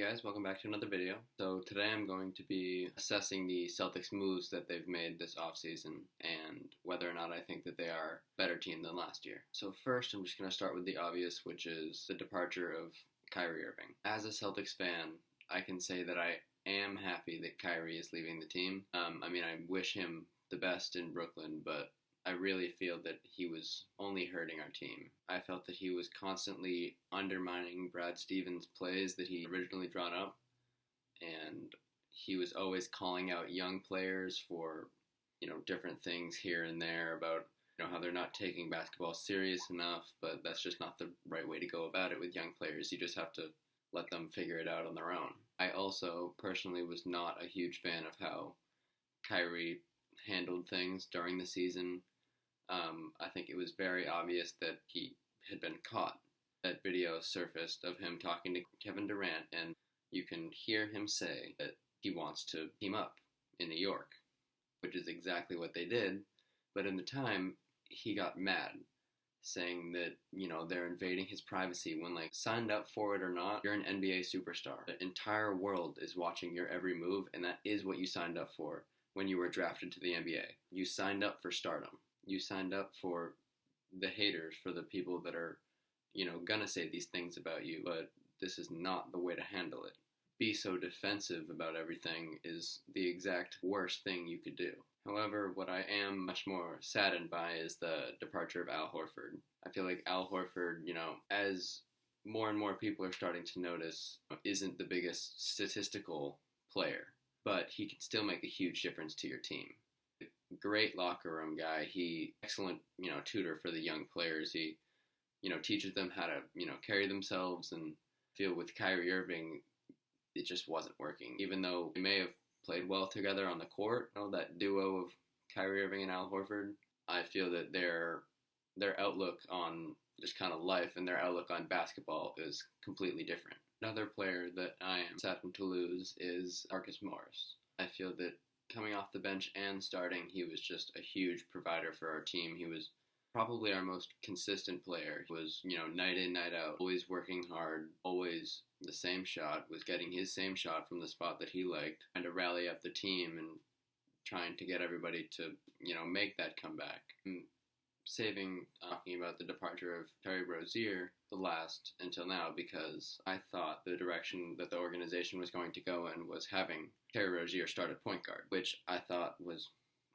guys, welcome back to another video. So today I'm going to be assessing the Celtics moves that they've made this offseason and whether or not I think that they are a better team than last year. So first I'm just going to start with the obvious, which is the departure of Kyrie Irving. As a Celtics fan, I can say that I am happy that Kyrie is leaving the team. I wish him the best in Brooklyn, but I really feel that he was only hurting our team. I felt that he was constantly undermining Brad Stevens' plays that he originally drawn up, and he was always calling out young players for, different things here and there about, how they're not taking basketball serious enough, but that's just not the right way to go about it with young players. You just have to let them figure it out on their own. I also personally was not a huge fan of how Kyrie handled things during the season. I think it was very obvious that he had been caught. That video surfaced of him talking to Kevin Durant, and you can hear him say that he wants to team up in New York, which is exactly what they did. But in the time, he got mad, saying that, they're invading his privacy when, signed up for it or not, you're an NBA superstar. The entire world is watching your every move, and that is what you signed up for when you were drafted to the NBA. You signed up for stardom. You signed up for the haters, for the people that are, gonna say these things about you, but this is not the way to handle it. Be so defensive about everything is the exact worst thing you could do. However, what I am much more saddened by is the departure of Al Horford. I feel like Al Horford, as more and more people are starting to notice, isn't the biggest statistical player, but he can still make a huge difference to your team. Great locker room guy. He excellent, tutor for the young players. He, teaches them how to, carry themselves. And I feel with Kyrie Irving, it just wasn't working. Even though they may have played well together on the court, that duo of Kyrie Irving and Al Horford, I feel that their outlook on just kind of life and their outlook on basketball is completely different. Another player that I am saddened to lose is Marcus Morris. I feel that coming off the bench and starting, he was just a huge provider for our team. He was probably our most consistent player. He was, night in, night out, always working hard, always the same shot, was getting his same shot from the spot that he liked, trying to rally up the team and trying to get everybody to, make that comeback. Talking about the departure of Terry Rozier the last until now, because I thought the direction that the organization was going to go in was having Terry Rozier start at point guard, which I thought was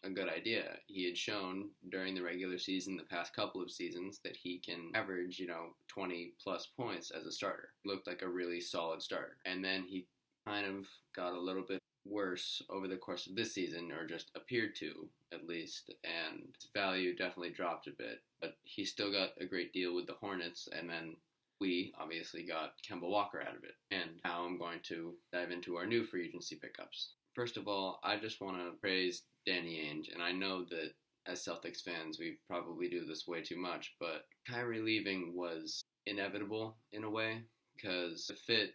a good idea. He had shown during the regular season, the past couple of seasons, that he can average, 20 plus points as a starter. Looked like a really solid starter. And then he kind of got a little bit worse over the course of this season, or just appeared to, at least, and his value definitely dropped a bit, but he still got a great deal with the Hornets, and then we obviously got Kemba Walker out of it. And now I'm going to dive into our new free agency pickups. First of all, I just want to praise Danny Ainge, and I know that as Celtics fans we probably do this way too much, but Kyrie leaving was inevitable in a way, because the fit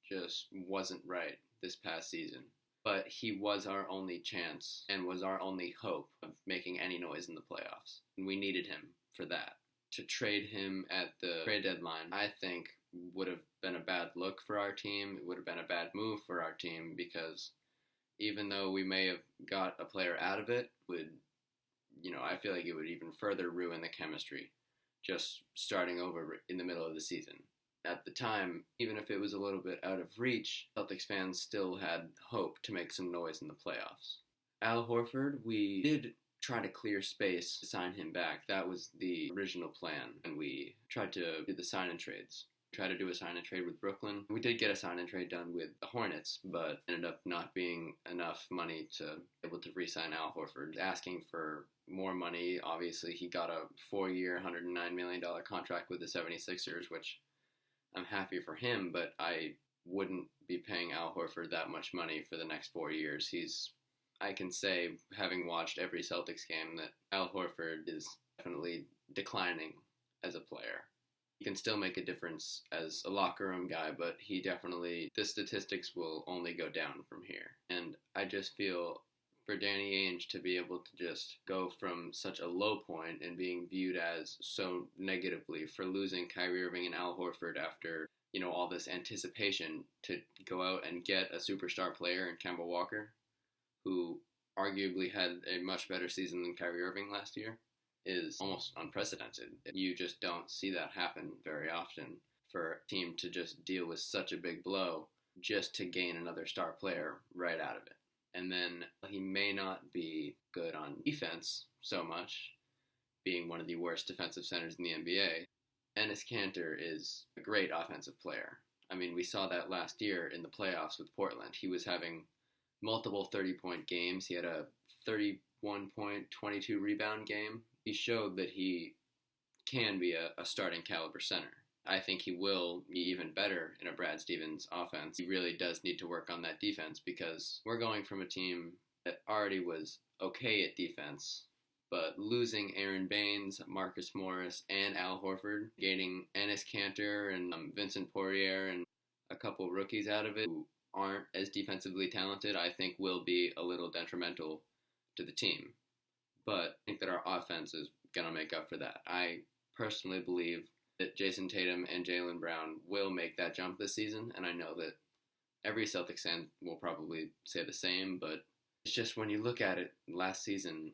just wasn't right this past season. But he was our only chance and was our only hope of making any noise in the playoffs. And we needed him for that. To trade him at the trade deadline, I think, would have been a bad look for our team. It would have been a bad move for our team, because even though we may have got a player out of it, I feel like it would even further ruin the chemistry just starting over in the middle of the season. At the time, even if it was a little bit out of reach, Celtics fans still had hope to make some noise in the playoffs. Al Horford, we did try to clear space to sign him back. That was the original plan, and we tried to do the sign-and trades. Tried to do a sign-and-trade with Brooklyn. We did get a sign-and-trade done with the Hornets, but ended up not being enough money to be able to re-sign Al Horford. Asking for more money, obviously he got a 4-year, $109 million contract with the 76ers, which I'm happy for him, but I wouldn't be paying Al Horford that much money for the next 4 years. I can say, having watched every Celtics game, that Al Horford is definitely declining as a player. He can still make a difference as a locker room guy, but the statistics will only go down from here. And I just feel for Danny Ainge to be able to just go from such a low point and being viewed as so negatively for losing Kyrie Irving and Al Horford after, all this anticipation to go out and get a superstar player in Kemba Walker, who arguably had a much better season than Kyrie Irving last year, is almost unprecedented. You just don't see that happen very often for a team to just deal with such a big blow just to gain another star player right out of it. And then he may not be good on defense so much, being one of the worst defensive centers in the NBA. Enes Kanter is a great offensive player. I mean, we saw that last year in the playoffs with Portland. He was having multiple 30-point games. He had a 31-point, 22-rebound game. He showed that he can be a starting caliber center. I think he will be even better in a Brad Stevens offense. He really does need to work on that defense because we're going from a team that already was okay at defense, but losing Aaron Baines, Marcus Morris, and Al Horford, gaining Enes Kanter and Vincent Poirier and a couple rookies out of it who aren't as defensively talented, I think will be a little detrimental to the team. But I think that our offense is going to make up for that. I personally believe that Jason Tatum and Jaylen Brown will make that jump this season, and I know that every Celtics fan will probably say the same, but it's just when you look at it, last season,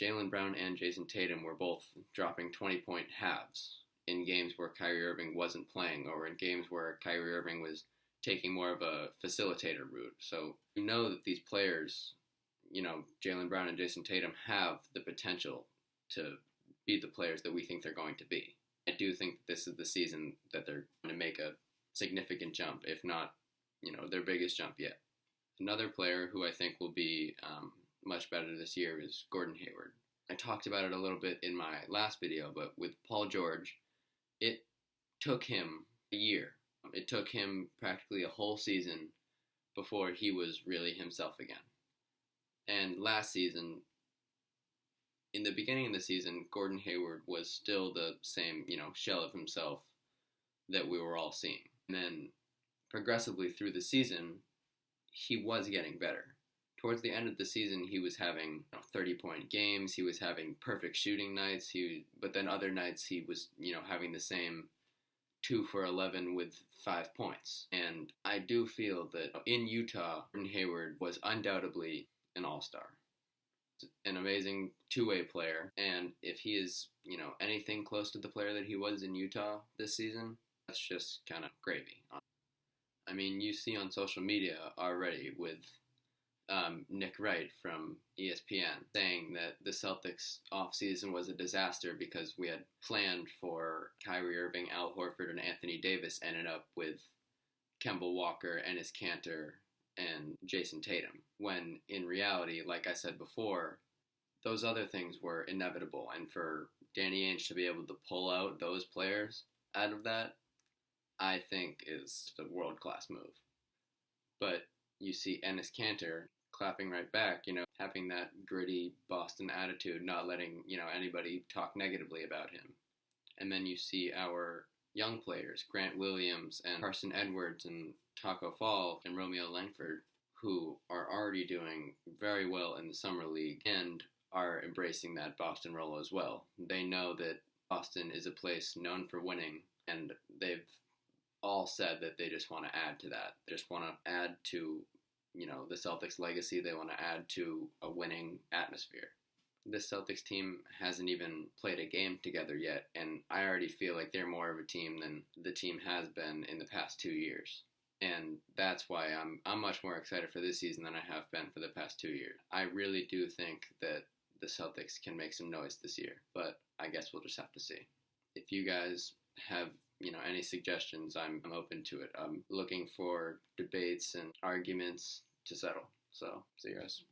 Jaylen Brown and Jason Tatum were both dropping 20-point halves in games where Kyrie Irving wasn't playing, or in games where Kyrie Irving was taking more of a facilitator route. So you know that these players, Jaylen Brown and Jason Tatum, have the potential to be the players that we think they're going to be. I do think that this is the season that they're going to make a significant jump, if not, their biggest jump yet. Another player who I think will be much better this year is Gordon Hayward. I talked about it a little bit in my last video, but with Paul George, it took him a year. It took him practically a whole season before he was really himself again. And last season, in the beginning of the season, Gordon Hayward was still the same, shell of himself that we were all seeing. And then progressively through the season, he was getting better. Towards the end of the season, he was having 30-point games. He was having perfect shooting nights. But then other nights he was, having the same 2 for 11 with 5 points. And I do feel that in Utah, Gordon Hayward was undoubtedly an all-star. An amazing two-way player, and if he is, anything close to the player that he was in Utah this season, that's just kind of gravy. I mean, you see on social media already with Nick Wright from ESPN saying that the Celtics offseason was a disaster because we had planned for Kyrie Irving, Al Horford, and Anthony Davis, ended up with Kemba Walker, Enes Kanter, and Jason Tatum, when in reality, like I said before, those other things were inevitable, and for Danny Ainge to be able to pull out those players out of that, I think is a world-class move. But you see Enes Kanter clapping right back, having that gritty Boston attitude, not letting, anybody talk negatively about him. And then you see our young players, Grant Williams and Carson Edwards and Taco Fall and Romeo Langford, who are already doing very well in the Summer League and are embracing that Boston role as well. They know that Boston is a place known for winning, and they've all said that they just want to add to that. They just want to add to, the Celtics legacy. They want to add to a winning atmosphere. This Celtics team hasn't even played a game together yet, and I already feel like they're more of a team than the team has been in the past 2 years. And that's why I'm much more excited for this season than I have been for the past 2 years. I really do think that the Celtics can make some noise this year, but I guess we'll just have to see. If you guys have, any suggestions, I'm open to it. I'm looking for debates and arguments to settle. So, see you guys.